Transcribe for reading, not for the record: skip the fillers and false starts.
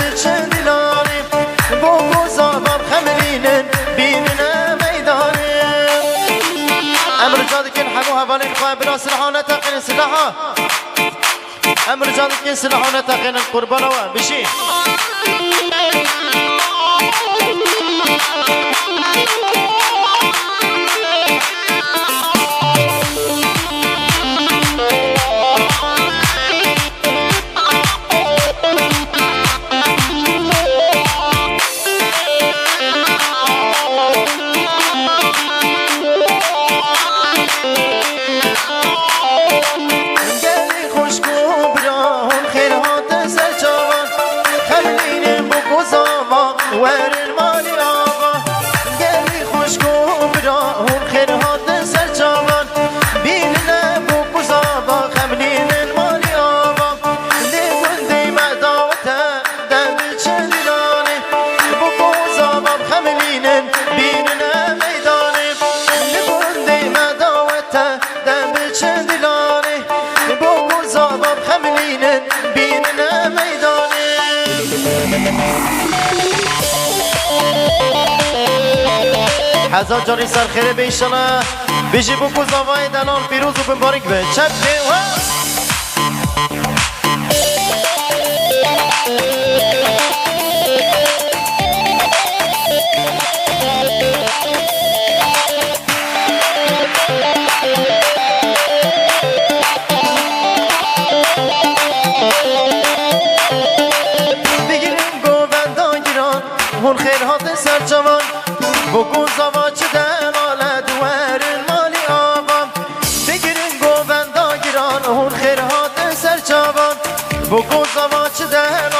بچه دیلانی بگو زابم خملینن بینن میدانی امر جادکن همو حوالین خواهی برا سلحانه تقین سلحا امر جادکن سلحانه تقین قربانه و بشی هزار جاری سر خیره بیشانه بیشی بکو زاوای دلال پیروز و بمبارک به چپ بگیریم گووندا گیران هون خیرهات سر جوان بگو زوا چه دلاله دوارن مالی آقام بگیرین گووندا گیران هون خیرهات سر چابان بگو زوا چه دلاله